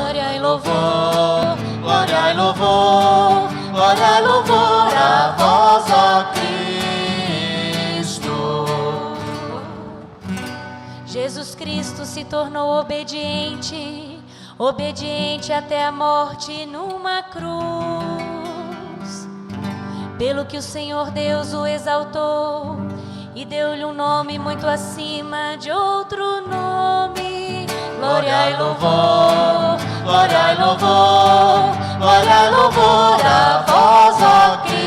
Glória e louvor, glória e louvor, glória e louvor a vós, ó Cristo. Jesus Cristo se tornou obediente, obediente até a morte numa cruz. Pelo que o Senhor Deus o exaltou e deu-lhe um nome muito acima de outro nome. Glória e louvor, glória e louvor, glória e louvor a vós, ó Cristo.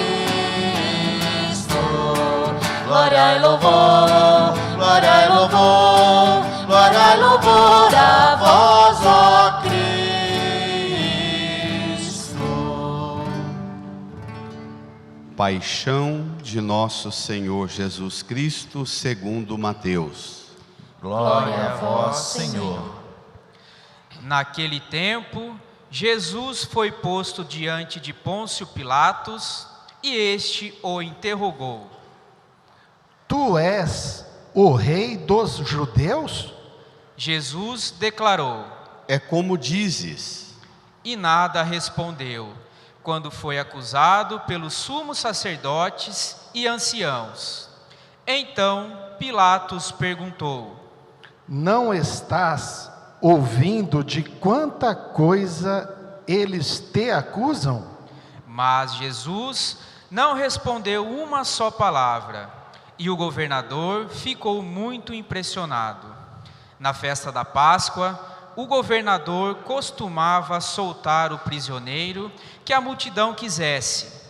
Glória e louvor, glória e louvor, glória e louvor a vós, ó Cristo. Paixão de nosso Senhor Jesus Cristo segundo Mateus. Glória a vós, Senhor. Naquele tempo, Jesus foi posto diante de Pôncio Pilatos e este o interrogou. Tu és o rei dos judeus? Jesus declarou. É como dizes. E nada respondeu, quando foi acusado pelos sumos sacerdotes e anciãos. Então Pilatos perguntou: Não estás ouvindo de quanta coisa eles te acusam? Mas Jesus não respondeu uma só palavra, e o governador ficou muito impressionado. Na festa da Páscoa, o governador costumava soltar o prisioneiro que a multidão quisesse.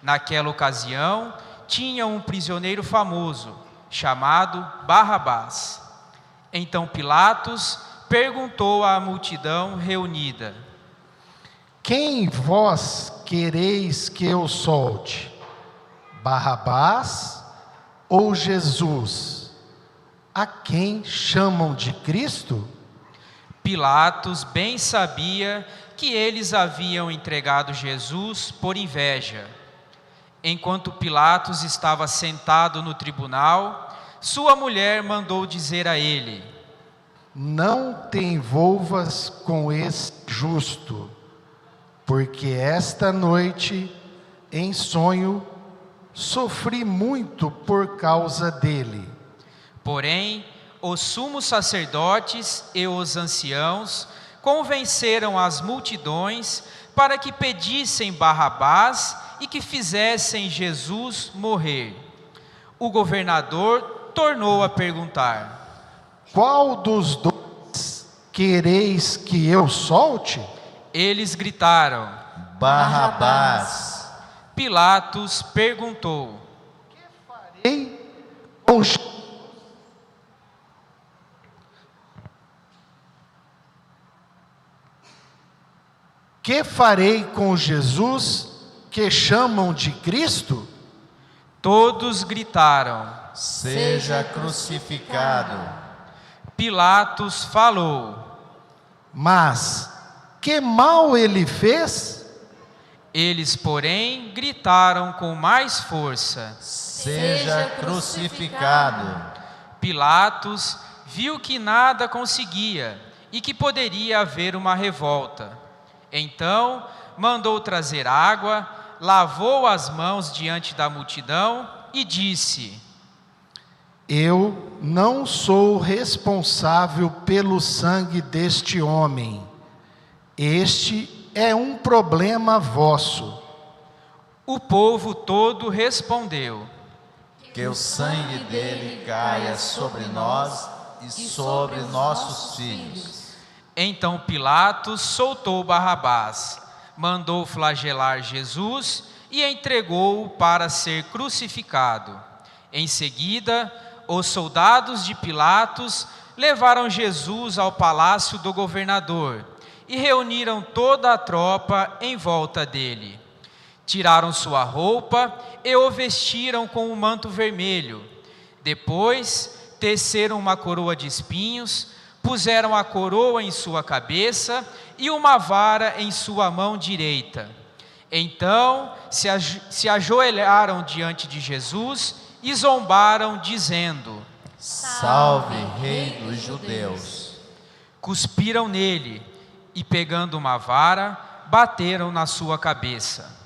Naquela ocasião, tinha um prisioneiro famoso, chamado Barrabás. Então Pilatos perguntou à multidão reunida: Quem vós quereis que eu solte? Barrabás ou Jesus, a quem chamam de Cristo? Pilatos bem sabia que eles haviam entregado Jesus por inveja. Enquanto Pilatos estava sentado no tribunal, sua mulher mandou dizer a ele: Não te envolvas com esse justo, porque esta noite, em sonho, sofri muito por causa dele. Porém, os sumos sacerdotes e os anciãos convenceram as multidões para que pedissem Barrabás e que fizessem Jesus morrer. O governador tornou a perguntar: Qual dos dois quereis que eu solte? Eles gritaram: Barrabás. Pilatos perguntou: Que farei com Jesus que chamam de Cristo? Todos gritaram: Seja crucificado. Pilatos falou: Mas que mal ele fez? Eles, porém, gritaram com mais força: Seja crucificado. Pilatos viu que nada conseguia e que poderia haver uma revolta. Então mandou trazer água, lavou as mãos diante da multidão e disse: Eu não sou responsável pelo sangue deste homem. Este é um problema vosso. O povo todo respondeu: Que o sangue dele caia sobre nós e sobre nossos filhos. Então Pilatos soltou Barrabás, mandou flagelar Jesus e entregou-o para ser crucificado. Em seguida, os soldados de Pilatos levaram Jesus ao palácio do governador e reuniram toda a tropa em volta dele. Tiraram sua roupa e o vestiram com um manto vermelho. Depois, teceram uma coroa de espinhos, puseram a coroa em sua cabeça e uma vara em sua mão direita. Então se ajoelharam diante de Jesus e zombaram, dizendo: Salve, Rei dos Judeus. Cuspiram nele e, pegando uma vara, bateram na sua cabeça.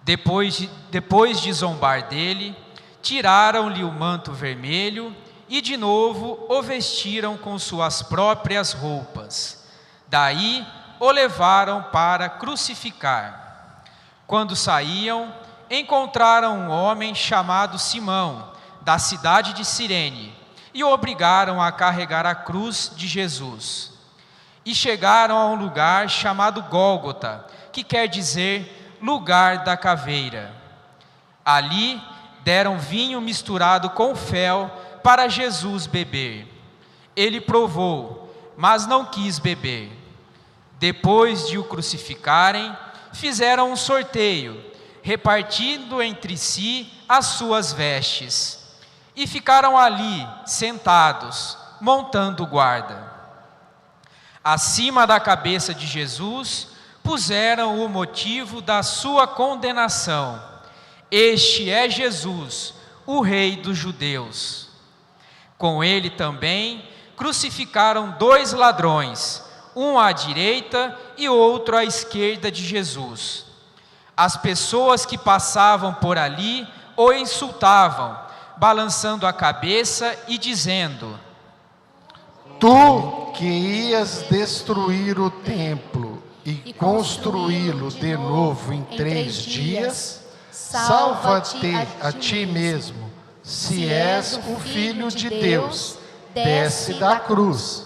Depois de zombar dele, tiraram-lhe o manto vermelho e de novo o vestiram com suas próprias roupas. Daí o levaram para crucificar. Quando saíam, encontraram um homem chamado Simão, da cidade de Cirene, e o obrigaram a carregar a cruz de Jesus. E chegaram a um lugar chamado Gólgota, que quer dizer lugar da caveira. Ali deram vinho misturado com fel para Jesus beber. Ele provou, mas não quis beber. Depois de o crucificarem, fizeram um sorteio, repartindo entre si as suas vestes, e ficaram ali, sentados, montando guarda. Acima da cabeça de Jesus, puseram o motivo da sua condenação: este é Jesus, o Rei dos Judeus. Com ele também crucificaram 2 ladrões, um à direita e outro à esquerda de Jesus. As pessoas que passavam por ali o insultavam, balançando a cabeça e dizendo: Tu que ias destruir o templo e construí-lo de novo em 3 dias, salva-te a ti mesmo, se és o Filho de Deus, desce da cruz.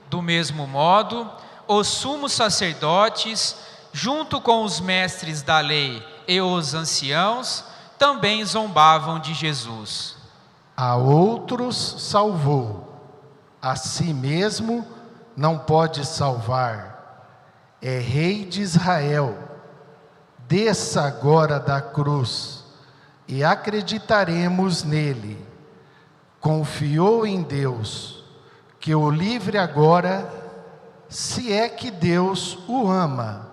Do mesmo modo, os sumos sacerdotes, junto com os mestres da lei e os anciãos, também zombavam de Jesus. A outros salvou, a si mesmo não pode salvar. É Rei de Israel. Desça agora da cruz e acreditaremos nele. Confiou em Deus, que o livre agora, se é que Deus o ama,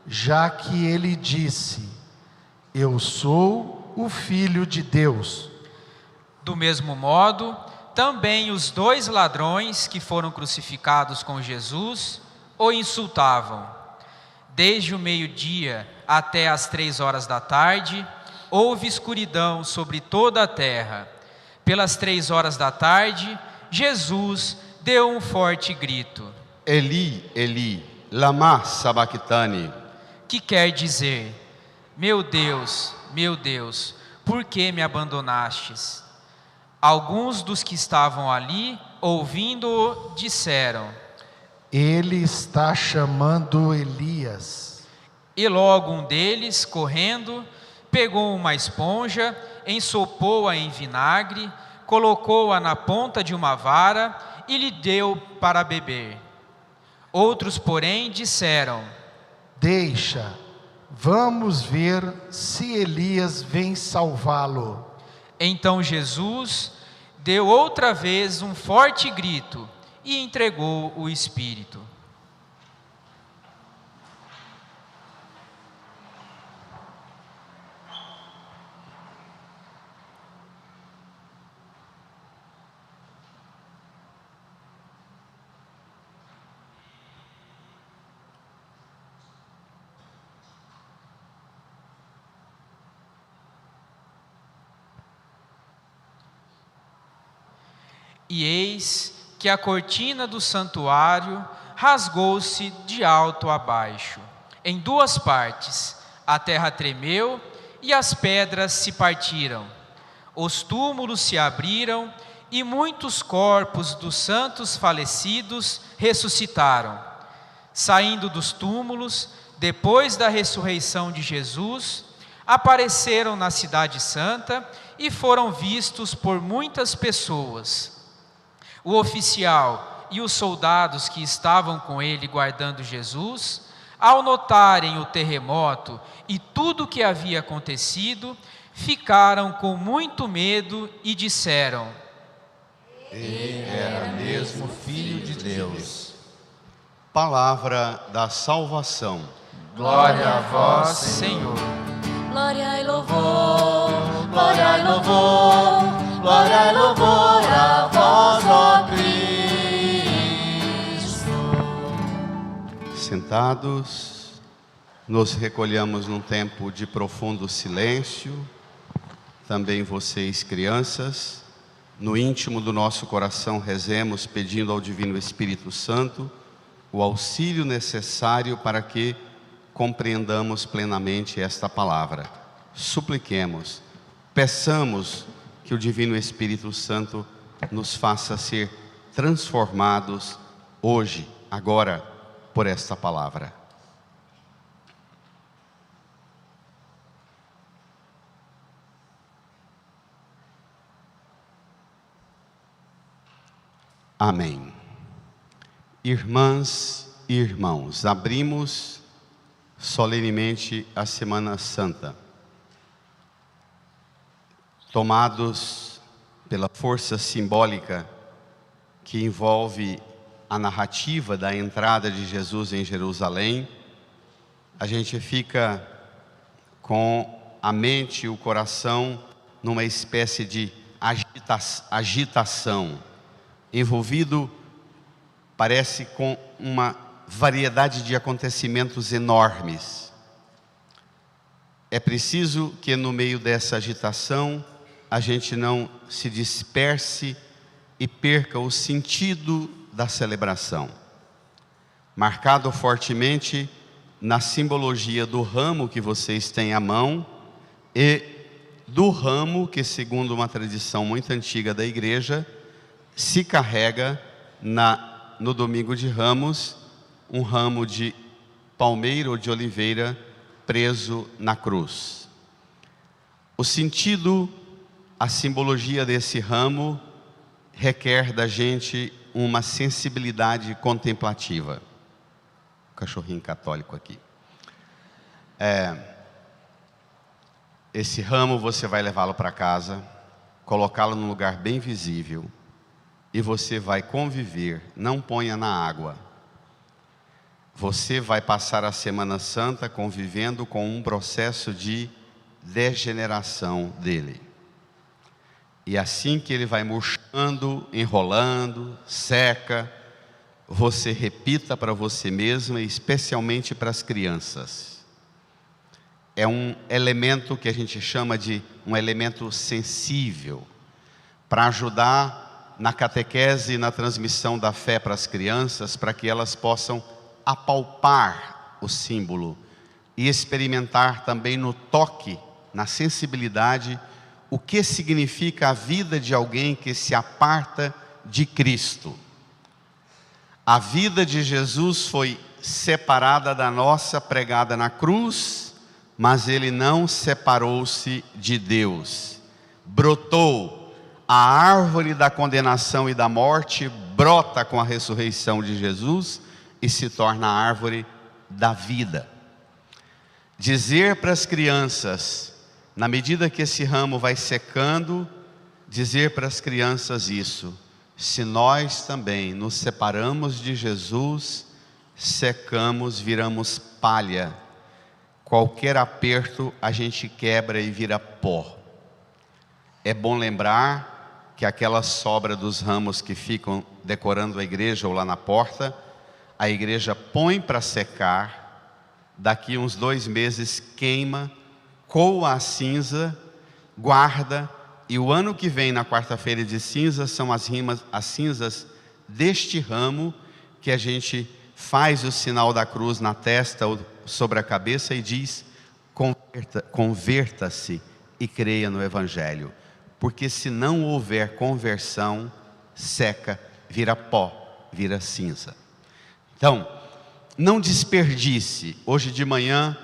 já que ele disse: eu sou o Filho de Deus. Do mesmo modo, também os 2 ladrões que foram crucificados com Jesus o insultavam. Desde o meio-dia até as 3 horas da tarde, houve escuridão sobre toda a terra. Pelas 3 horas da tarde, Jesus deu um forte grito: Eli, Eli, lama sabachthani, que quer dizer: meu Deus, por que me abandonastes? Alguns dos que estavam ali, ouvindo-o, disseram: ele está chamando Elias. E logo um deles, correndo, pegou uma esponja, ensopou-a em vinagre, colocou-a na ponta de uma vara e lhe deu para beber. Outros, porém, disseram: deixa, vamos ver se Elias vem salvá-lo. Então Jesus deu outra vez um forte grito e entregou o Espírito. E eis que a cortina do santuário rasgou-se de alto a baixo, em 2 partes. A terra tremeu e as pedras se partiram. Os túmulos se abriram e muitos corpos dos santos falecidos ressuscitaram. Saindo dos túmulos, depois da ressurreição de Jesus, apareceram na cidade santa e foram vistos por muitas pessoas. O oficial e os soldados que estavam com ele guardando Jesus, ao notarem o terremoto e tudo o que havia acontecido, ficaram com muito medo e disseram: ele era mesmo Filho de Deus. Palavra da salvação. Glória a vós, Senhor. Glória e louvor, glória e louvor, glória e louvor a vós, ó Cristo. sentados, nos recolhamos num tempo de profundo silêncio. Também vocês, crianças, no íntimo do nosso coração rezemos pedindo ao Divino Espírito Santo o auxílio necessário para que compreendamos plenamente esta palavra. Supliquemos, peçamos que o Divino Espírito Santo nos faça ser transformados hoje, agora, por esta palavra. Amém. Irmãs e irmãos, abrimos solenemente a Semana Santa, tomados pela força simbólica que envolve a narrativa da entrada de Jesus em Jerusalém. A gente fica com a mente e o coração numa espécie de agitação, envolvido, parece, com uma variedade de acontecimentos enormes. É preciso que no meio dessa agitação a gente não se disperse e perca o sentido da celebração, marcado fortemente na simbologia do ramo que vocês têm à mão e do ramo que, segundo uma tradição muito antiga da igreja, se carrega no domingo de Ramos, um ramo de palmeira ou de oliveira preso na cruz. O sentido, a simbologia desse ramo requer da gente uma sensibilidade contemplativa. Cachorrinho católico aqui. Esse ramo você vai levá-lo para casa, colocá-lo num lugar bem visível, e você vai conviver, não ponha na água. Você vai passar a Semana Santa convivendo com um processo de degeneração dele. E assim que ele vai murchando, enrolando, seca, você repita para você mesma, especialmente para as crianças. É um elemento que a gente chama de um elemento sensível, para ajudar na catequese e na transmissão da fé para as crianças, para que elas possam apalpar o símbolo e experimentar também no toque, na sensibilidade, o que significa a vida de alguém que se aparta de Cristo. A vida de Jesus foi separada da nossa, pregada na cruz, mas ele não separou-se de Deus. Brotou. A árvore da condenação e da morte brota com a ressurreição de Jesus e se torna a árvore da vida. Dizer para as crianças, na medida que esse ramo vai secando, dizer para as crianças isso: se nós também nos separamos de Jesus, secamos, viramos palha. Qualquer aperto a gente quebra e vira pó. É bom lembrar que aquela sobra dos ramos que ficam decorando a igreja ou lá na porta, a igreja põe para secar, daqui uns 2 meses queima, coa a cinza, guarda, e o ano que vem, na quarta-feira de cinzas, são as cinzas deste ramo que a gente faz o sinal da cruz na testa ou sobre a cabeça e diz: converta-se e creia no Evangelho. Porque se não houver conversão, seca, vira pó, vira cinza. Então, não desperdice. Hoje de manhã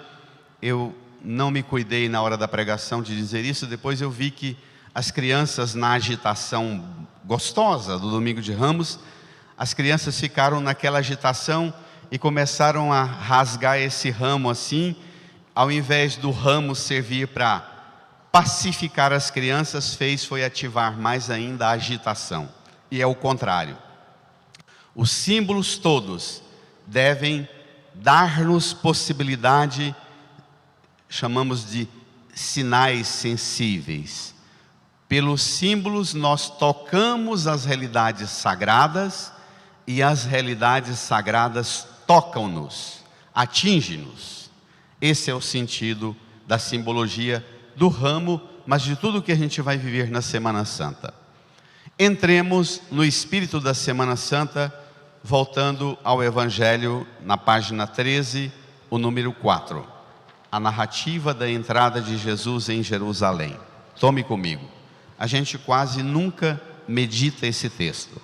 eu não me cuidei na hora da pregação de dizer isso. Depois eu vi que as crianças, na agitação gostosa do domingo de Ramos, as crianças ficaram naquela agitação e começaram a rasgar esse ramo assim, ao invés do ramo servir para pacificar as crianças, foi ativar mais ainda a agitação. E é o contrário. Os símbolos todos devem dar-nos possibilidade, chamamos de sinais sensíveis. Pelos símbolos nós tocamos as realidades sagradas e as realidades sagradas tocam-nos. atinge-nos. Esse é o sentido da simbologia do ramo, mas de tudo que a gente vai viver na Semana Santa. Entremos no espírito da Semana Santa, voltando ao Evangelho, na página 13, o número 4. A narrativa da entrada de Jesus em Jerusalém. Tome comigo. A gente quase nunca medita esse texto.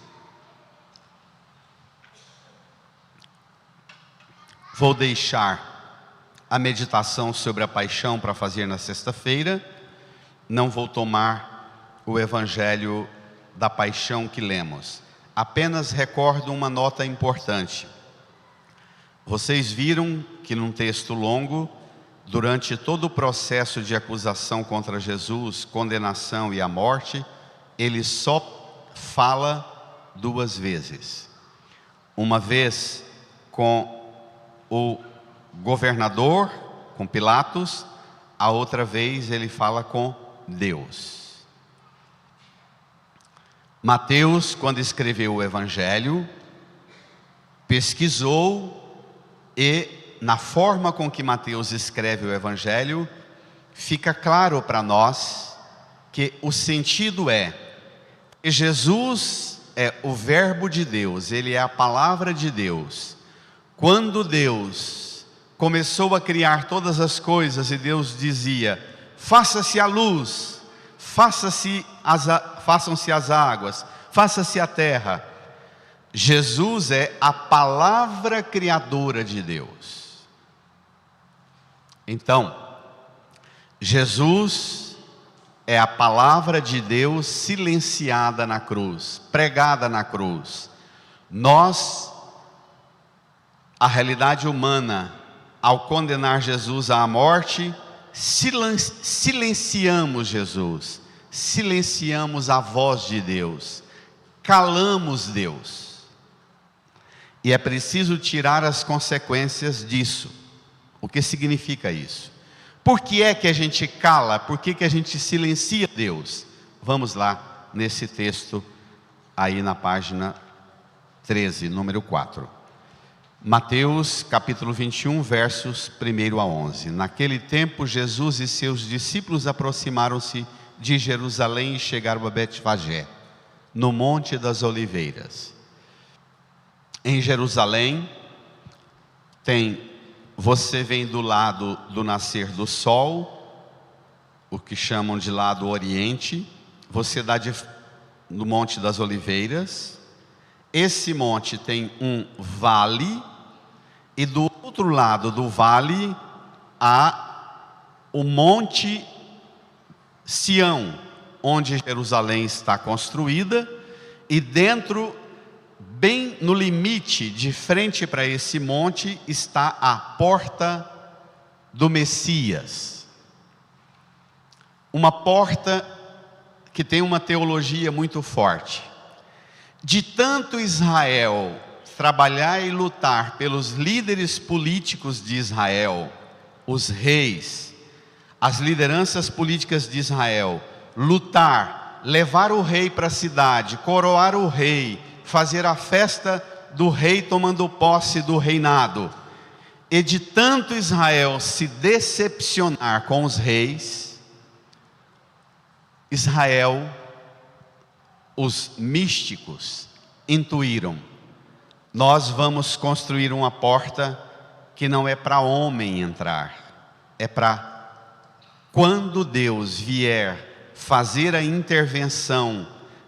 Vou deixar a meditação sobre a paixão para fazer na sexta-feira. Não vou tomar o Evangelho da paixão que lemos. Apenas recordo uma nota importante. Vocês viram que num texto longo, durante todo o processo de acusação contra Jesus, condenação e a morte, ele só fala 2 vezes. Uma vez com o governador, com Pilatos, a outra vez ele fala com Deus. Mateus, quando escreveu o Evangelho, pesquisou e, na forma com que Mateus escreve o Evangelho, fica claro para nós que o sentido é que Jesus é o Verbo de Deus, Ele é a Palavra de Deus. Quando Deus começou a criar todas as coisas e Deus dizia: faça-se a luz, façam-se as águas, faça-se a terra. Jesus é a palavra criadora de Deus. Então, Jesus é a palavra de Deus silenciada na cruz, pregada na cruz. Nós, a realidade humana, ao condenar Jesus à morte, silenciamos Jesus, silenciamos a voz de Deus, calamos Deus. E é preciso tirar as consequências disso. O que significa isso? Por que é que a gente cala? Por que que a gente silencia Deus? Vamos lá nesse texto aí na página 13, número 4. Mateus capítulo 21, versos 1 a 11. Naquele tempo, Jesus e seus discípulos aproximaram-se de Jerusalém e chegaram a Betfagé, no Monte das Oliveiras. Em Jerusalém, você vem do lado do nascer do sol, o que chamam de lado oriente, você dá no Monte das Oliveiras. Esse monte tem um vale, e do outro lado do vale há o Monte Sião, onde Jerusalém está construída, e dentro, bem no limite, de frente para esse monte, está a porta do Messias. Uma porta que tem uma teologia muito forte. De tanto Israel trabalhar e lutar pelos líderes políticos de Israel, os reis, as lideranças políticas de Israel, lutar, levar o rei para a cidade, coroar o rei, fazer a festa do rei tomando posse do reinado. E de tanto Israel se decepcionar com os reis, Israel, os místicos, intuíram: nós vamos construir uma porta que não é para homem entrar, é para quando Deus vier fazer a intervenção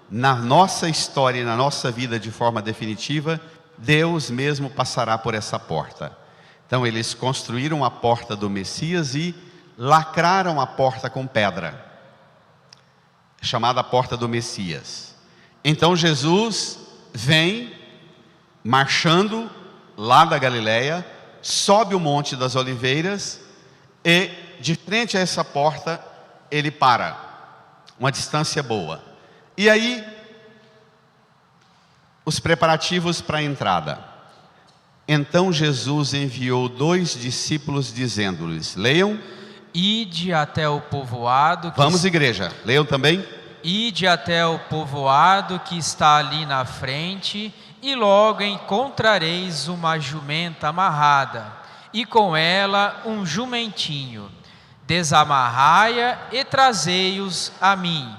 na nossa história e na nossa vida de forma definitiva, Deus mesmo passará por essa porta. Então eles construíram a porta do Messias e lacraram a porta com pedra, chamada porta do Messias. Então Jesus vem marchando lá da Galileia, sobe o Monte das Oliveiras e de frente a essa porta ele para, uma distância boa. E aí, os preparativos para a entrada. Então Jesus enviou 2 discípulos dizendo-lhes, leiam. Ide até o povoado. Vamos, igreja, leiam também. Ide até o povoado que está ali na frente, e logo encontrareis uma jumenta amarrada, e com ela um jumentinho. Desamarrai-a e trazei-os a mim.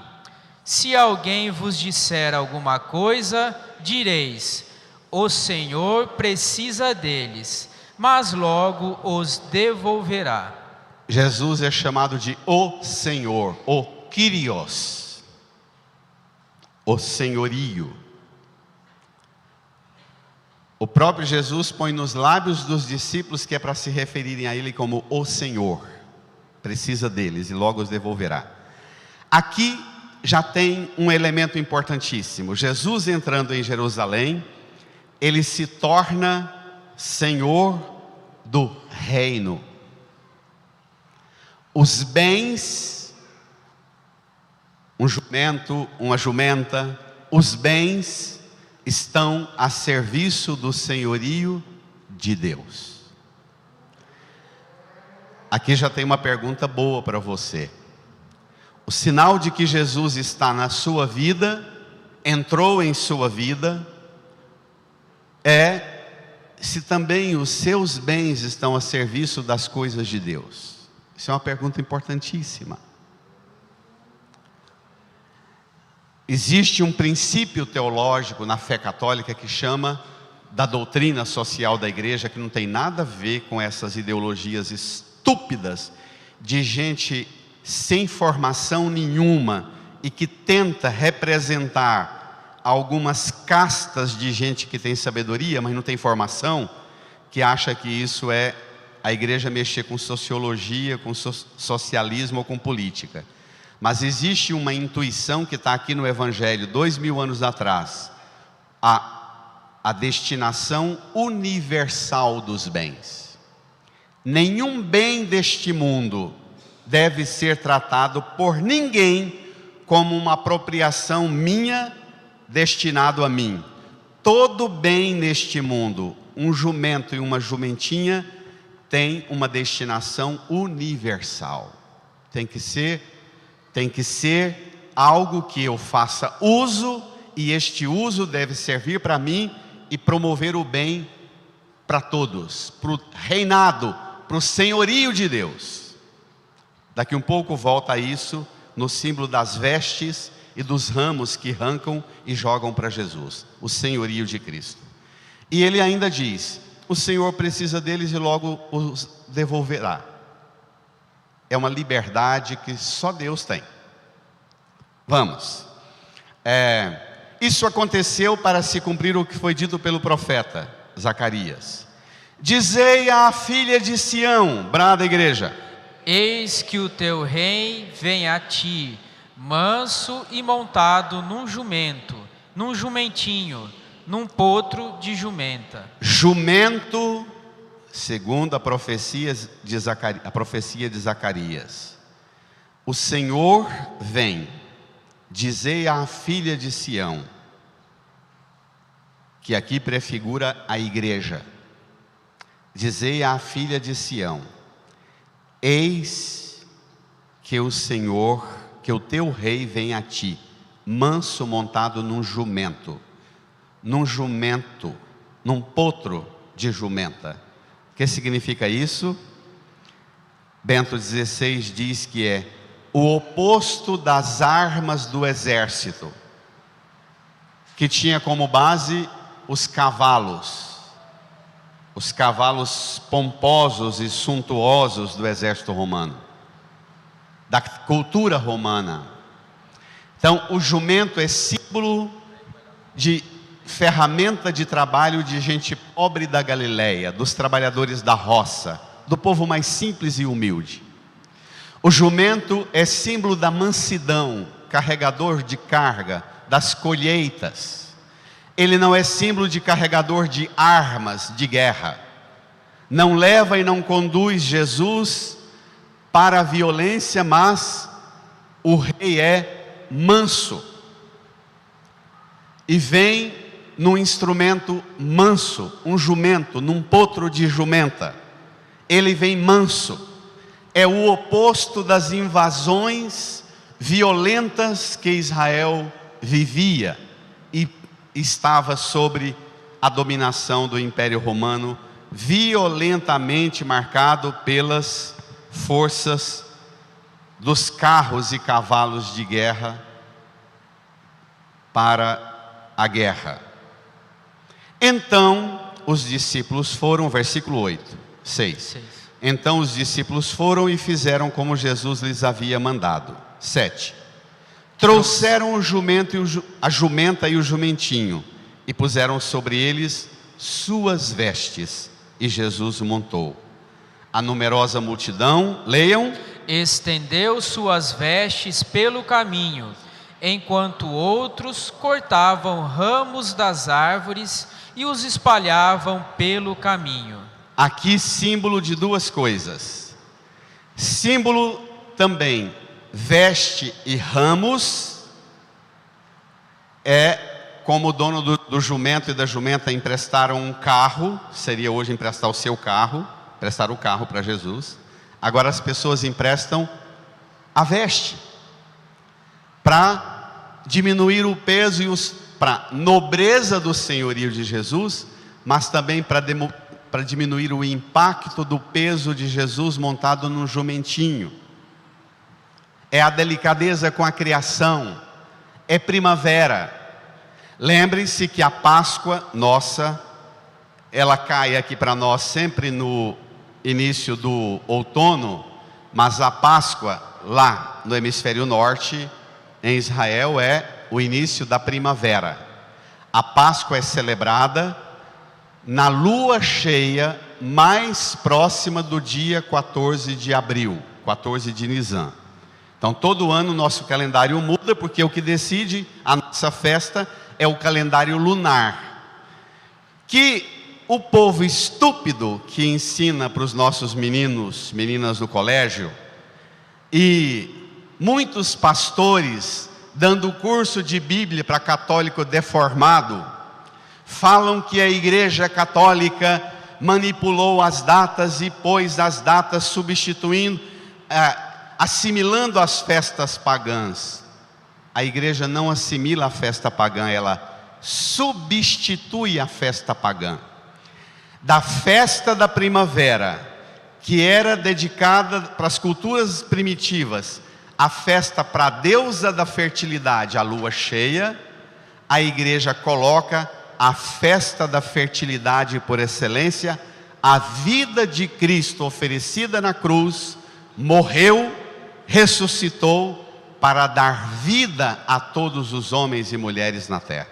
Se alguém vos disser alguma coisa, direis: o Senhor precisa deles, mas logo os devolverá. Jesus é chamado de o Senhor, o Kyrios, o senhorio. O próprio Jesus põe nos lábios dos discípulos que é para se referirem a Ele como o Senhor. Precisa deles e logo os devolverá. Aqui já tem um elemento importantíssimo. Jesus entrando em Jerusalém, Ele se torna Senhor do reino. Os bens, um jumento, uma jumenta, os bens estão a serviço do senhorio de Deus. Aqui já tem uma pergunta boa para você. O sinal de que Jesus está na sua vida, entrou em sua vida, é se também os seus bens estão a serviço das coisas de Deus. Isso é uma pergunta importantíssima. Existe um princípio teológico na fé católica que chama da doutrina social da igreja, que não tem nada a ver com essas ideologias estúpidas de gente sem formação nenhuma e que tenta representar algumas castas de gente que tem sabedoria, mas não tem formação, que acha que isso é a igreja mexer com sociologia, com socialismo ou com política. Mas existe uma intuição que está aqui no Evangelho, 2000 anos atrás, a destinação universal dos bens. Nenhum bem deste mundo deve ser tratado por ninguém como uma apropriação minha, destinado a mim. Todo bem neste mundo, um jumento e uma jumentinha, tem uma destinação universal. Tem que ser algo que eu faça uso, e este uso deve servir para mim e promover o bem para todos, para o reinado, para o senhorio de Deus. Daqui um pouco volta a isso no símbolo das vestes e dos ramos que arrancam e jogam para Jesus, o senhorio de Cristo. E ele ainda diz: o Senhor precisa deles e logo os devolverá. É uma liberdade que só Deus tem. Vamos. Isso aconteceu para se cumprir o que foi dito pelo profeta Zacarias. Dizei à filha de Sião, brada a igreja: eis que o teu rei vem a ti, manso e montado num jumento, num jumentinho, num potro de jumenta. Jumento, segundo a profecia de Zacarias. O Senhor vem. Dizei à filha de Sião, que aqui prefigura a igreja. Dizei à filha de Sião: eis que o Senhor, que o teu rei vem a ti, manso montado num jumento, num potro de jumenta. O que significa isso? Bento XVI diz que é o oposto das armas do exército, que tinha como base os cavalos pomposos e suntuosos do exército romano, da cultura romana. Então, o jumento é símbolo de ferramenta de trabalho de gente pobre da Galileia, dos trabalhadores da roça, do povo mais simples e humilde. O jumento é símbolo da mansidão, carregador de carga, das colheitas. Ele não é símbolo de carregador de armas de guerra. Não leva e não conduz Jesus para a violência, mas o rei é manso. E vem num instrumento manso, um jumento, num potro de jumenta. Ele vem manso. É o oposto das invasões violentas que Israel vivia e estava sobre a dominação do Império Romano violentamente marcado pelas forças dos carros e cavalos de guerra para a guerra. Então os discípulos foram, versículo 6. Então os discípulos foram e fizeram como Jesus lhes havia mandado. 7. Trouxeram o jumento a jumenta e o jumentinho, e puseram sobre eles suas vestes, e Jesus montou. A numerosa multidão, leiam, estendeu suas vestes pelo caminho, enquanto outros cortavam ramos das árvores e os espalhavam pelo caminho. Aqui símbolo de duas coisas. Símbolo também, veste e ramos, é como o dono do jumento e da jumenta emprestaram um carro, seria hoje emprestar o seu carro, emprestar o carro para Jesus. Agora as pessoas emprestam a veste, para diminuir o peso e para nobreza do senhorio de Jesus, mas também para diminuir o impacto do peso de Jesus montado num jumentinho. É a delicadeza com a criação, é primavera. Lembre-se que a Páscoa nossa, ela cai aqui para nós sempre no início do outono, mas a Páscoa lá no hemisfério norte, em Israel, é o início da primavera. A Páscoa é celebrada na lua cheia mais próxima do dia 14 de abril, 14 de Nisan. Então todo ano o nosso calendário muda, porque o que decide a nossa festa é o calendário lunar, que o povo estúpido que ensina para os nossos meninas do colégio, e muitos pastores dando curso de Bíblia para católico deformado, falam que a Igreja Católica manipulou as datas e pôs as datas substituindo, assimilando as festas pagãs. A igreja não assimila a festa pagã, ela substitui a festa pagã. Da festa da primavera, que era dedicada para as culturas primitivas, a festa para a deusa da fertilidade, a lua cheia, a igreja coloca a festa da fertilidade por excelência, a vida de Cristo oferecida na cruz, morreu, ressuscitou, para dar vida a todos os homens e mulheres na terra.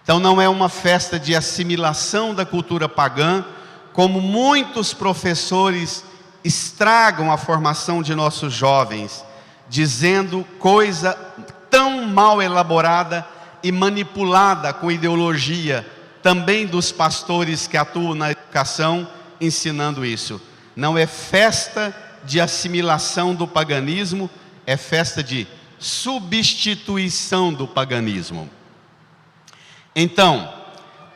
Então não é uma festa de assimilação da cultura pagã, como muitos professores estragam a formação de nossos jovens, dizendo coisa tão mal elaborada e manipulada com ideologia, também dos pastores que atuam na educação, ensinando isso. Não é festa de assimilação do paganismo, é festa de substituição do paganismo. Então,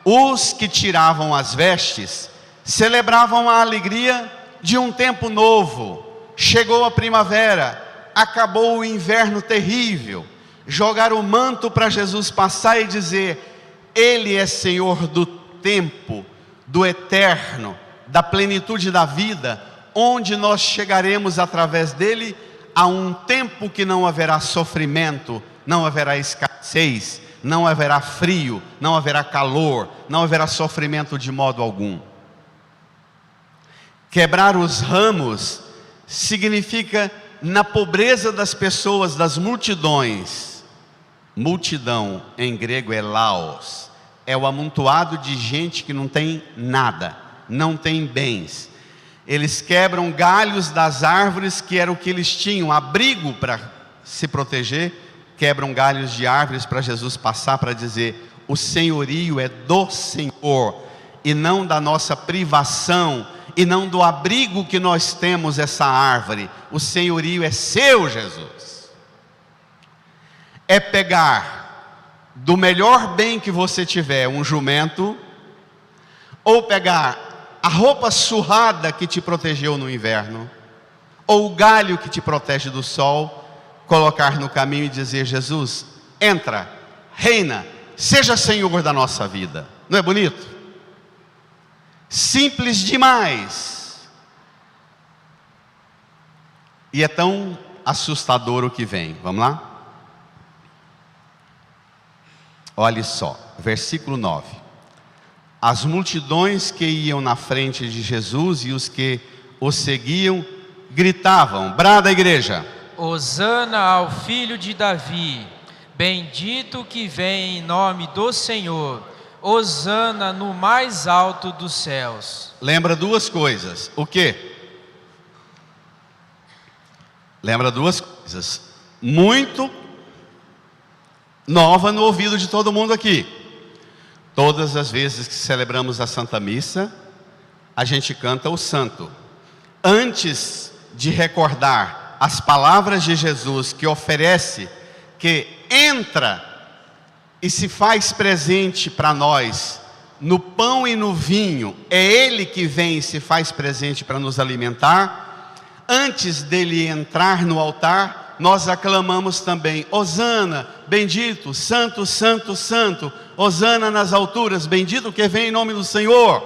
os que tiravam as vestes celebravam a alegria de um tempo novo. Chegou a primavera, acabou o inverno terrível. Jogar o manto para Jesus passar e dizer: Ele é Senhor do tempo, do eterno, da plenitude da vida, onde nós chegaremos através dele a um tempo que não haverá sofrimento, não haverá escassez, não haverá frio, não haverá calor, não haverá sofrimento de modo algum. Quebrar os ramos significa, na pobreza das pessoas, das multidões, multidão em grego é laos, é o amontoado de gente que não tem nada, não tem bens. Eles quebram galhos das árvores, que era o que eles tinham, abrigo para se proteger. Quebram galhos de árvores para Jesus passar, para dizer: o senhorio é do Senhor, e não da nossa privação, e não do abrigo que nós temos essa árvore. O senhorio é seu, Jesus. É pegar do melhor bem que você tiver, um jumento, ou pegar a roupa surrada que te protegeu no inverno, ou o galho que te protege do sol, colocar no caminho e dizer: Jesus, entra, reina, seja Senhor da nossa vida. Não é bonito? simples demais. E é tão assustador o que vem. Vamos lá? Olhe só, versículo 9. As multidões que iam na frente de Jesus e os que o seguiam gritavam, brada a igreja: Hosana ao filho de Davi, bendito que vem em nome do Senhor, hosana no mais alto dos céus. Lembra duas coisas. O quê? Lembra duas coisas muito nova no ouvido de todo mundo aqui. Todas as vezes que celebramos a Santa Missa, a gente canta o Santo. Antes de recordar as palavras de Jesus que oferece, que entra e se faz presente para nós no pão e no vinho, é Ele que vem e se faz presente para nos alimentar. Antes dele entrar no altar, nós aclamamos também: hosana, bendito, santo, santo, santo, hosana nas alturas, bendito que vem em nome do Senhor.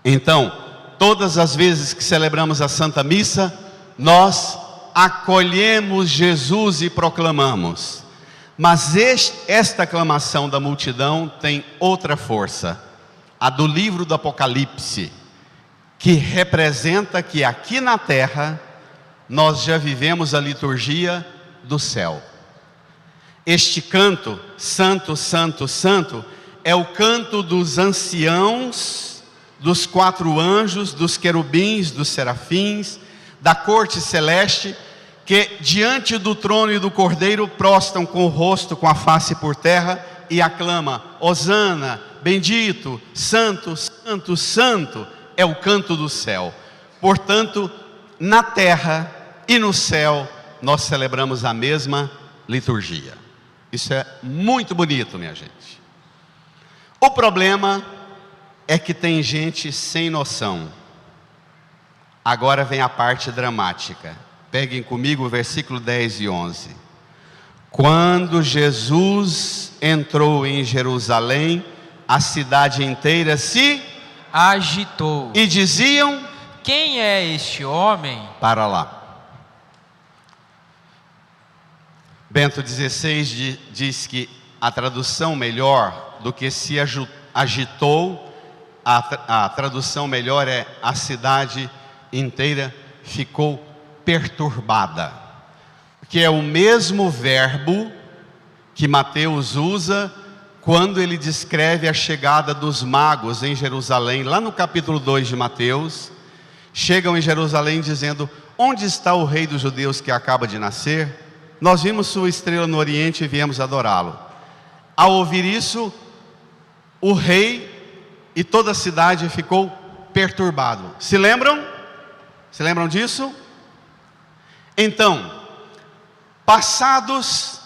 Então, todas as vezes que celebramos a Santa Missa, nós acolhemos Jesus e proclamamos. Mas esta aclamação da multidão tem outra força, a do livro do Apocalipse, que representa que aqui na terra nós já vivemos a liturgia do céu. Este canto, santo, santo, santo, é o canto dos anciãos, dos 4 anjos, dos querubins, dos serafins, da corte celeste, que diante do trono e do Cordeiro prostam com o rosto, com a face por terra e aclama: hosana, bendito, santo, santo, santo. É o canto do céu. Portanto, na terra e no céu nós celebramos a mesma liturgia. Isso é muito bonito, minha gente. O problema é que tem gente sem noção. Agora vem a parte dramática. Peguem comigo o versículo 10 e 11. Quando Jesus entrou em Jerusalém, a cidade inteira se agitou. E diziam: quem é este homem? Para lá. Bento XVI diz que a tradução melhor do que se agitou, a tradução melhor é: a cidade inteira ficou perturbada. Que é o mesmo verbo que Mateus usa quando ele descreve a chegada dos magos em Jerusalém, lá no capítulo 2 de Mateus. Chegam em Jerusalém dizendo: onde está o rei dos judeus que acaba de nascer? Nós vimos sua estrela no oriente e viemos adorá-lo. Ao ouvir isso, o rei e toda a cidade ficou perturbado. Se lembram? Se lembram disso? Então, passados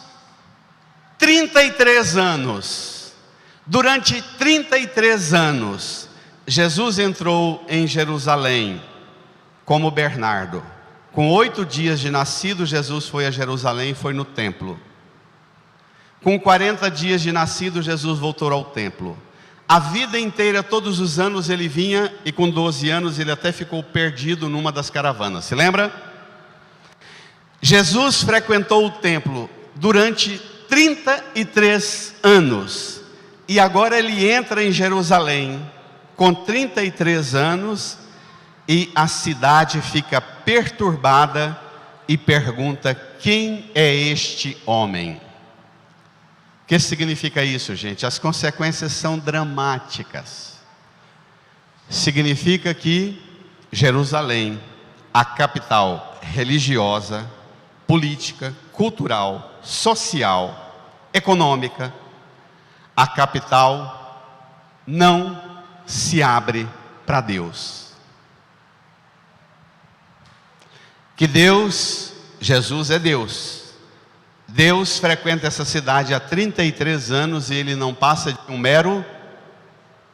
33 anos, durante 33 anos, Jesus entrou em Jerusalém como Bernardo. Com 8 dias de nascido, Jesus foi a Jerusalém e foi no templo. Com 40 dias de nascido, Jesus voltou ao templo. A vida inteira, todos os anos ele vinha, e com 12 anos ele até ficou perdido numa das caravanas. Se lembra? Jesus frequentou o templo durante 33 anos. E agora ele entra em Jerusalém com 33 anos e a cidade fica perturbada e pergunta: quem é este homem? O que significa isso, gente? As consequências são dramáticas. Significa que Jerusalém, a capital religiosa, política, cultural, social, econômica, a capital não se abre para Deus. Que Deus, Jesus é Deus. Deus frequenta essa cidade há 33 anos e ele não passa de um mero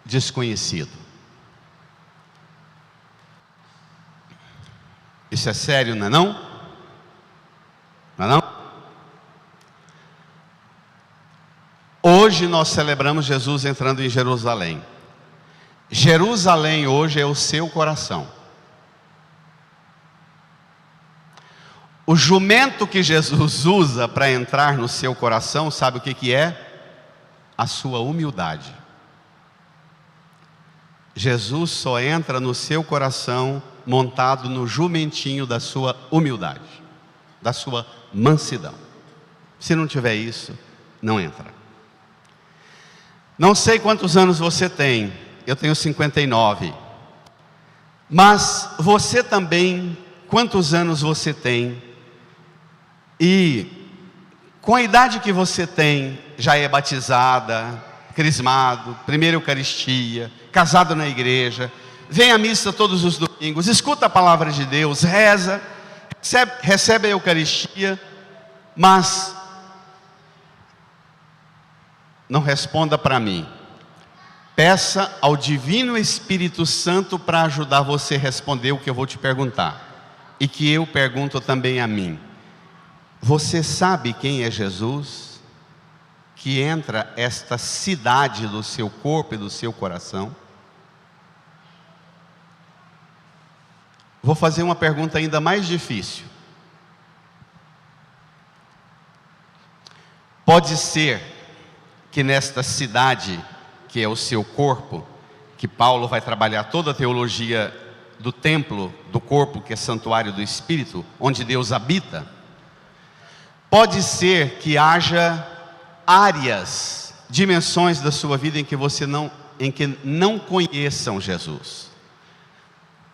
desconhecido. Isso é sério, não é não? Não é não? Hoje nós celebramos Jesus entrando em Jerusalém. Jerusalém hoje é o seu coração. O jumento que Jesus usa para entrar no seu coração, sabe o que é? A sua humildade. Jesus só entra no seu coração montado no jumentinho da sua humildade, da sua mansidão. Se não tiver isso, não entra. Não sei quantos anos você tem, eu tenho 59. Mas você também, quantos anos você tem? E com a idade que você tem, já é batizada, crismado, primeira Eucaristia, casado na igreja, vem à missa todos os domingos, escuta a palavra de Deus, reza, recebe a Eucaristia, mas não responda para mim. Peça ao Divino Espírito Santo para ajudar você a responder o que eu vou te perguntar, e que eu pergunto também a mim. Você sabe quem é Jesus? Que entra esta cidade do seu corpo e do seu coração? Vou fazer uma pergunta ainda mais difícil. Pode ser que nesta cidade, que é o seu corpo, que Paulo vai trabalhar toda a teologia do templo, do corpo, que é santuário do Espírito, onde Deus habita, pode ser que haja áreas, dimensões da sua vida em que não conheçam Jesus.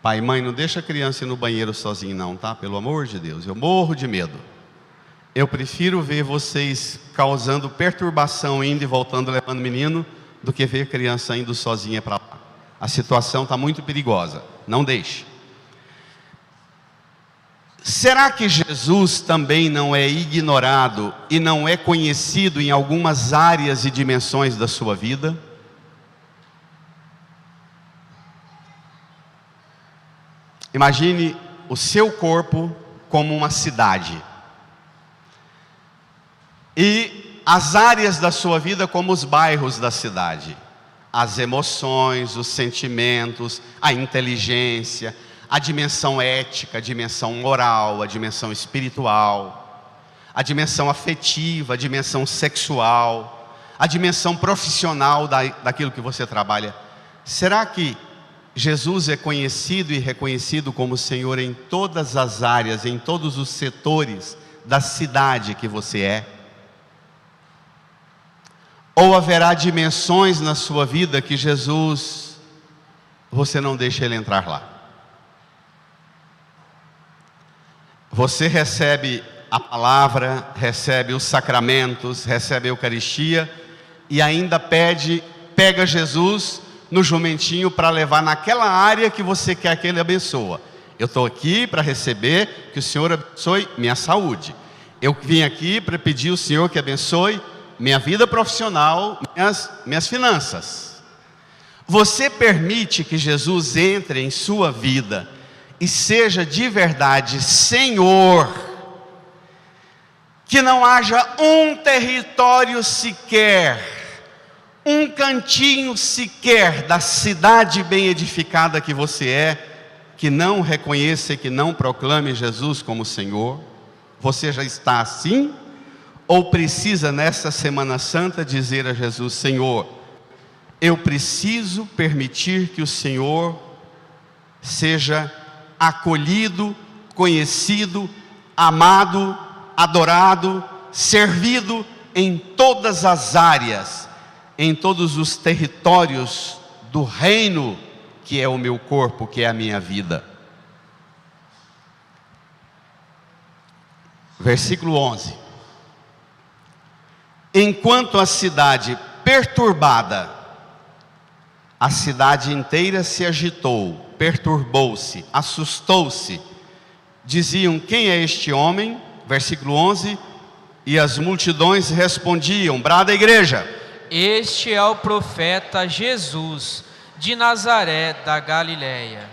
Pai e mãe, não deixa a criança ir no banheiro sozinho não, tá? Pelo amor de Deus, eu morro de medo. Eu prefiro ver vocês causando perturbação, indo e voltando, levando menino, do que ver criança indo sozinha para lá. A situação está muito perigosa, não deixe. Será que Jesus também não é ignorado e não é conhecido em algumas áreas e dimensões da sua vida? Imagine o seu corpo como uma cidade e as áreas da sua vida como os bairros da cidade. As emoções, os sentimentos, a inteligência, a dimensão ética, a dimensão moral, a dimensão espiritual, a dimensão afetiva, a dimensão sexual, a dimensão profissional daquilo que você trabalha. Será que Jesus é conhecido e reconhecido como Senhor em todas as áreas, em todos os setores da cidade que você é? Ou haverá dimensões na sua vida que Jesus, você não deixa Ele entrar lá? Você recebe a palavra, recebe os sacramentos, recebe a Eucaristia e ainda pega Jesus no jumentinho para levar naquela área que você quer que Ele abençoe. Eu estou aqui para receber, que o Senhor abençoe minha saúde. Eu vim aqui para pedir ao Senhor que abençoe minha vida profissional, minhas finanças. Você permite que Jesus entre em sua vida e seja de verdade Senhor, que não haja um território sequer, um cantinho sequer da cidade bem edificada que você é, que não reconheça e que não proclame Jesus como Senhor? Você já está assim? Ou precisa nesta Semana Santa dizer a Jesus: Senhor, eu preciso permitir que o Senhor seja acolhido, conhecido, amado, adorado, servido em todas as áreas, em todos os territórios do reino que é o meu corpo, que é a minha vida. Versículo 11. Enquanto a cidade perturbada, a cidade inteira se agitou, perturbou-se, assustou-se. Diziam: quem é este homem? Versículo 11. E as multidões respondiam, brada a igreja: este é o profeta Jesus, de Nazaré da Galileia.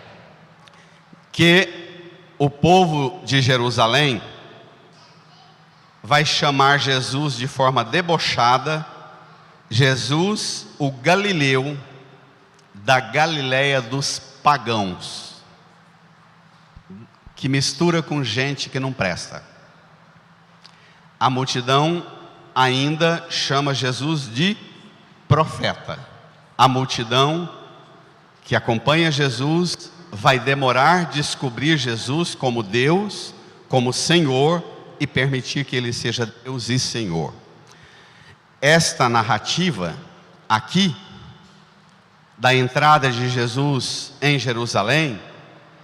Que o povo de Jerusalém vai chamar Jesus de forma debochada, Jesus o Galileu, da Galileia dos pagãos, que mistura com gente que não presta. A multidão ainda chama Jesus de profeta. A multidão que acompanha Jesus vai demorar a descobrir Jesus como Deus, como Senhor, e permitir que Ele seja Deus e Senhor. Esta narrativa aqui, da entrada de Jesus em Jerusalém,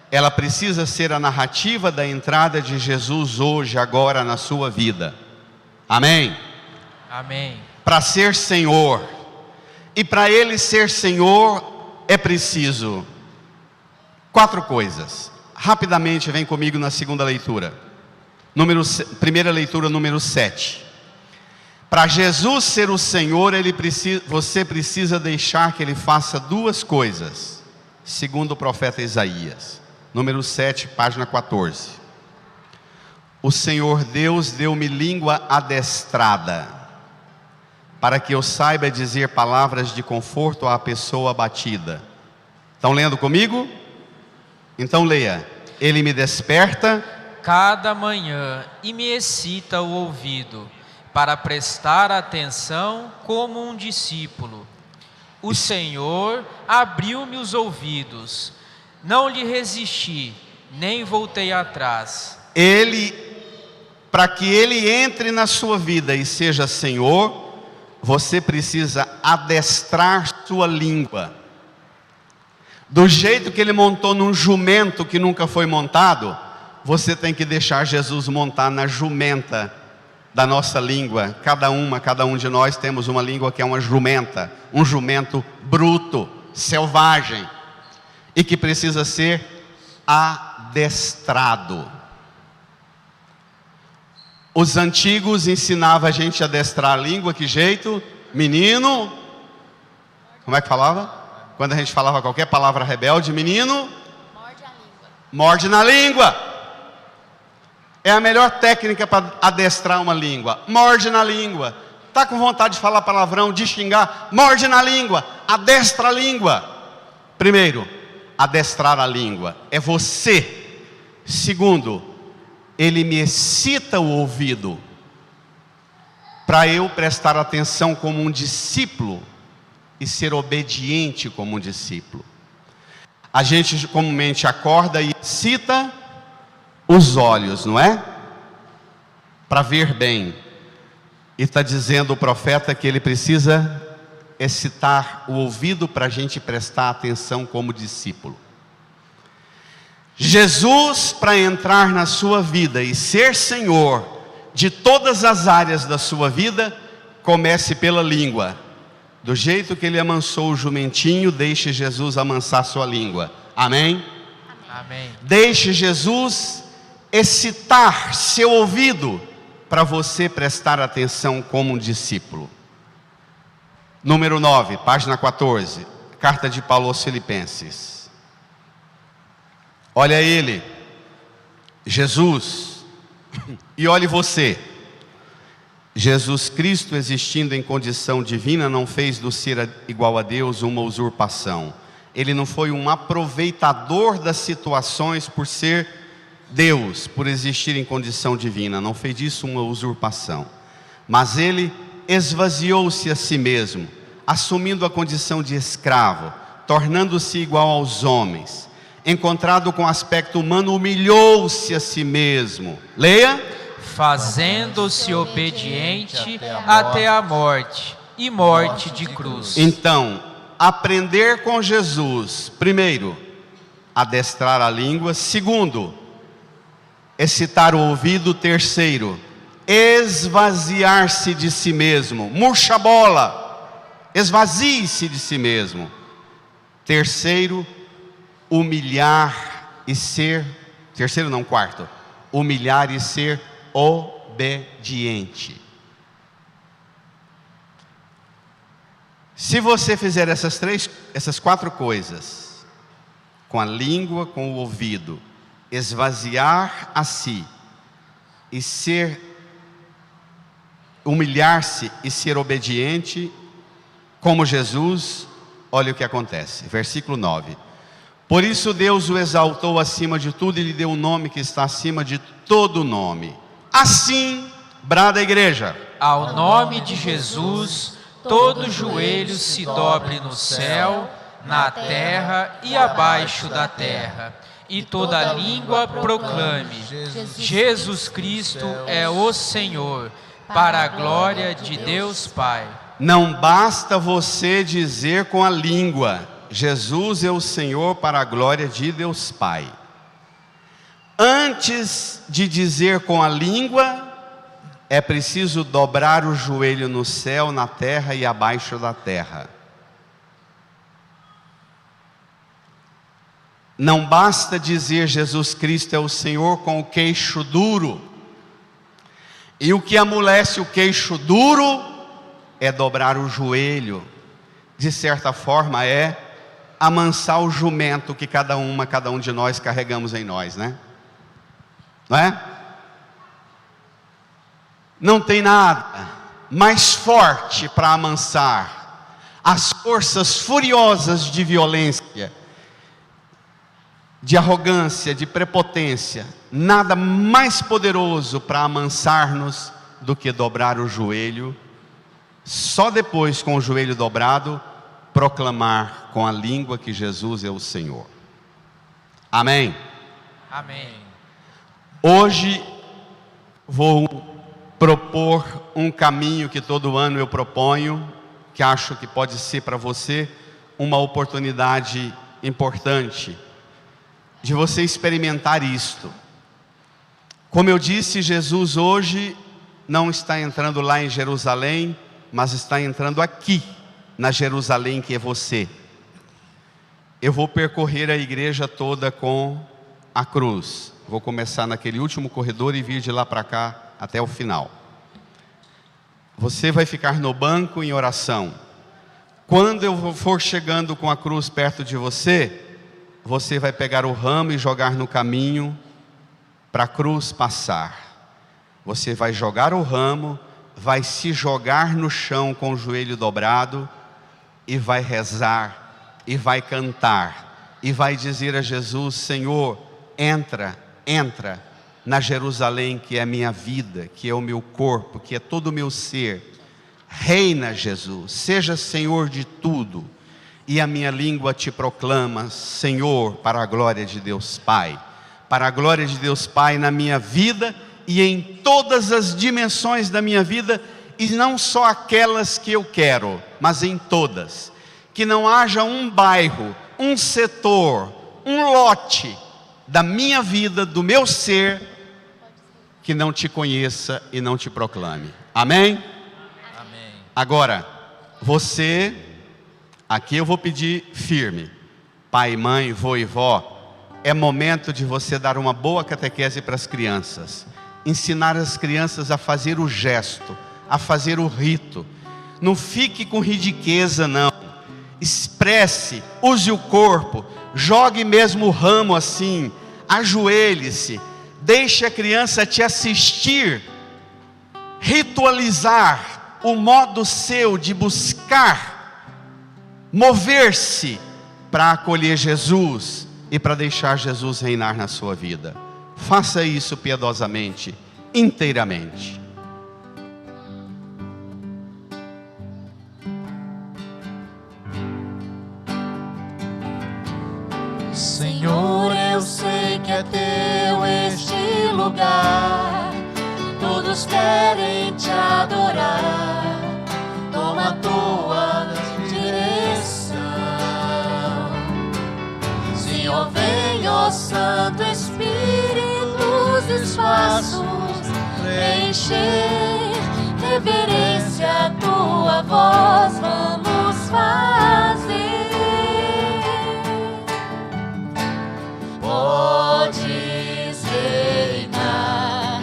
ela precisa ser a narrativa da entrada de Jesus hoje, agora na sua vida. Amém? Amém. Para ser Senhor, e para Ele ser Senhor é preciso 4 coisas. Rapidamente, vem comigo na segunda leitura. Primeira leitura, número 7. Para Jesus ser o Senhor, você precisa deixar que Ele faça 2 coisas, segundo o profeta Isaías. Número 7, página 14. O Senhor Deus deu-me língua adestrada, para que eu saiba dizer palavras de conforto à pessoa abatida. Estão lendo comigo? Então leia. Ele me desperta cada manhã e me excita o ouvido, para prestar atenção como um discípulo. O Senhor abriu-me os ouvidos, não lhe resisti, nem voltei atrás. Para que Ele entre na sua vida e seja Senhor, você precisa adestrar sua língua. Do jeito que Ele montou num jumento que nunca foi montado, você tem que deixar Jesus montar na jumenta da nossa língua. Cada um de nós temos uma língua que é uma jumenta, um jumento bruto, selvagem, e que precisa ser adestrado. Os antigos ensinavam a gente a adestrar a língua, que jeito? Menino, como é que falava? Quando a gente falava qualquer palavra rebelde, menino, Morde a língua. morde na língua. É a melhor técnica para adestrar uma língua. Morde na língua. Está com vontade de falar palavrão, de xingar? Morde na língua. Adestra a língua. Primeiro, adestrar a língua é você. Segundo, Ele me excita o ouvido, para eu prestar atenção como um discípulo e ser obediente como um discípulo. A gente comumente acorda e excita os olhos, não é? Para ver bem. E está dizendo o profeta que ele precisa excitar o ouvido para a gente prestar atenção como discípulo. Jesus, para entrar na sua vida e ser Senhor de todas as áreas da sua vida, comece pela língua. Do jeito que Ele amansou o jumentinho, deixe Jesus amansar sua língua. Amém? Amém. Deixe Jesus excitar seu ouvido para você prestar atenção como um discípulo. Número 9, página 14, carta de Paulo aos Filipenses. Olha ele, Jesus, e olhe você. Jesus Cristo, existindo em condição divina, não fez do ser igual a Deus uma usurpação. Ele não foi um aproveitador das situações por ser Deus, por existir em condição divina. Não fez disso uma usurpação. Mas Ele esvaziou-se a si mesmo, assumindo a condição de escravo, tornando-se igual aos homens. Encontrado com aspecto humano, humilhou-se a si mesmo. Leia. Fazendo-se obediente até a morte, e morte de cruz. Então, aprender com Jesus. Primeiro, adestrar a língua. Segundo, excitar o ouvido. Terceiro, esvaziar-se de si mesmo. Murcha a bola, esvazie-se de si mesmo. Terceiro, humilhar e ser, quarto, humilhar e ser obediente. Se você fizer essas 4 coisas, com a língua, com o ouvido, esvaziar a si, e humilhar-se e ser obediente, como Jesus, olha o que acontece, versículo 9. Por isso Deus o exaltou acima de tudo e lhe deu um nome que está acima de todo nome. Assim, brada a igreja: ao nome de Jesus, todo joelho se dobre no céu, na terra e abaixo da terra, e toda língua proclame: Jesus Cristo é o Senhor, para a glória de Deus Pai. Não basta você dizer com a língua: Jesus é o Senhor, para a glória de Deus Pai. Antes de dizer com a língua, é preciso dobrar o joelho no céu, na terra e abaixo da terra. Não basta dizer Jesus Cristo é o Senhor com o queixo duro. E o que amolece o queixo duro é dobrar o joelho. De certa forma é amansar o jumento que cada um de nós carregamos em nós, né? Não é? Não tem nada mais forte para amansar as forças furiosas de violência, de arrogância, de prepotência. Nada mais poderoso para amansar-nos do que dobrar o joelho. Só depois, com o joelho dobrado, proclamar com a língua que Jesus é o Senhor. Amém? Amém. Hoje vou propor um caminho que todo ano eu proponho, que acho que pode ser para você uma oportunidade importante de você experimentar isto. Como eu disse, Jesus hoje não está entrando lá em Jerusalém, mas está entrando aqui, na Jerusalém que é você. Eu vou percorrer a igreja toda com a cruz. Vou começar naquele último corredor e vir de lá para cá até o final. Você vai ficar no banco em oração. Quando eu for chegando com a cruz perto de você, você vai pegar o ramo e jogar no caminho para a cruz passar. Você vai jogar o ramo, vai se jogar no chão com o joelho dobrado e vai rezar, e vai cantar, e vai dizer a Jesus: Senhor, entra na Jerusalém que é a minha vida, que é o meu corpo, que é todo o meu ser. Reina, Jesus, seja Senhor de tudo. E a minha língua te proclama Senhor, para a glória de Deus Pai. Para a glória de Deus Pai na minha vida e em todas as dimensões da minha vida, e não só aquelas que eu quero, mas em todas. Que não haja um bairro, um setor, um lote da minha vida, do meu ser, que não te conheça e não te proclame. Amém? Amém. Agora, você, aqui eu vou pedir firme. Pai, mãe, vô e vó, é momento de você dar uma boa catequese para as crianças. Ensinar as crianças a fazer o gesto, a fazer o rito. Não fique com ridiqueza, não. Expresse, use o corpo, jogue mesmo o ramo assim, ajoelhe-se, deixe a criança te assistir, ritualizar o modo seu de buscar, mover-se para acolher Jesus e para deixar Jesus reinar na sua vida. Faça isso piedosamente, inteiramente. Senhor, eu sei que é teu este lugar, todos querem te adorar, toma a tua direção. Senhor, vem, ó Santo Espírito, os espaços preencher, reverência a tua voz vamos fazer. Podes reinar,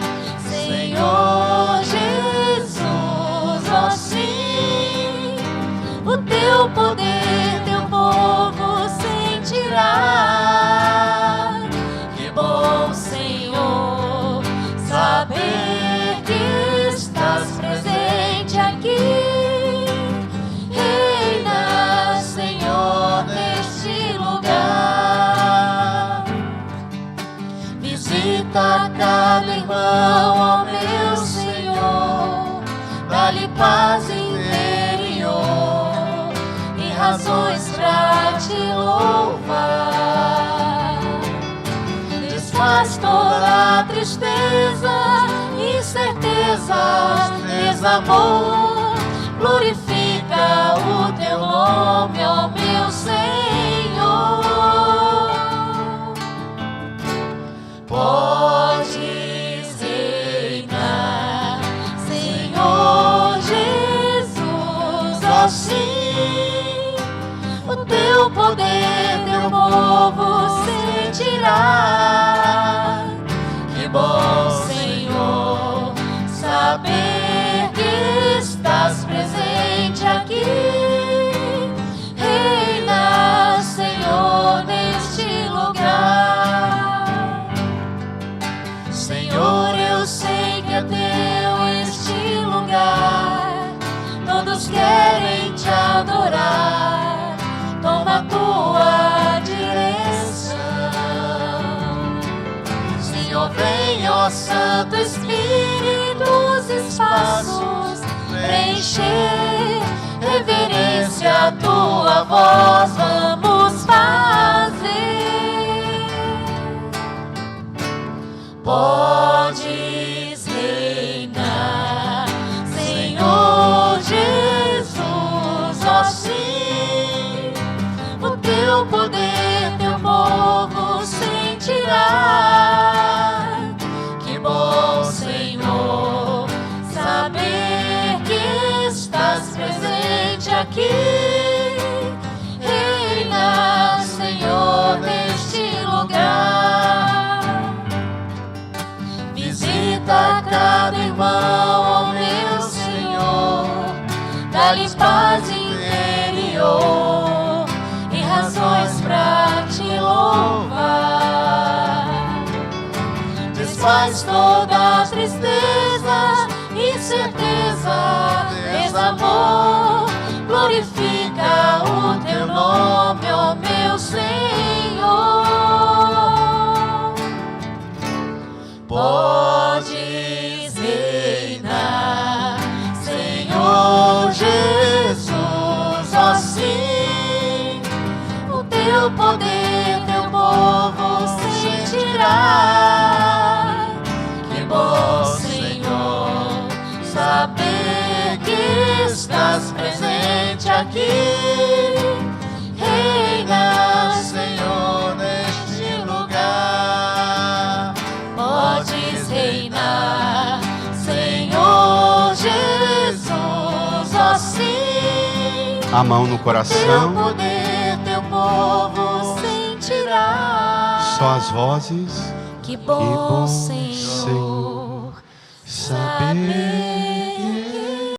Senhor Jesus, ó sim, o teu poder, teu povo sentirá. Que bom, Senhor, saber que estás presente aqui. Reina, irmão, ó meu Senhor, dá-lhe paz interior e razões pra te louvar. Desfaz toda tristeza, incerteza, desamor, glorifica o teu nome, ó meu Senhor. Podes reinar, Senhor Jesus, assim o teu poder, teu povo sentirá. Que bom, Senhor, saber que estás presente aqui. Reina, Senhor, neste lugar. Senhor, eu sei que é teu este lugar. Todos querem te adorar. Toma a tua direção. Senhor, vem, ó Santo Espírito, os espaços preencher. Reverência à tua voz vamos fazer. Podes reinar, Senhor Jesus, ó sim, o teu poder, teu povo sentirá. Que bom, Senhor, saber que estás presente aqui. Reina, Senhor, neste lugar. Visita cada irmão, ó meu Senhor, dá-lhe paz interior e razões pra te louvar. Desfaz toda tristeza, incerteza, desamor, glorifica o teu nome, ó meu Senhor. Podes reinar, Senhor Jesus, ó sim, o teu poder, teu povo sentirá. Que bom, Senhor, saber que estás presente aqui. Reina, Senhor, neste lugar. Podes reinar, Senhor Jesus, ó sim. A mão no Teu coração, poder, teu povo sentirá. só as vozes. Que bom, Senhor, Senhor, saber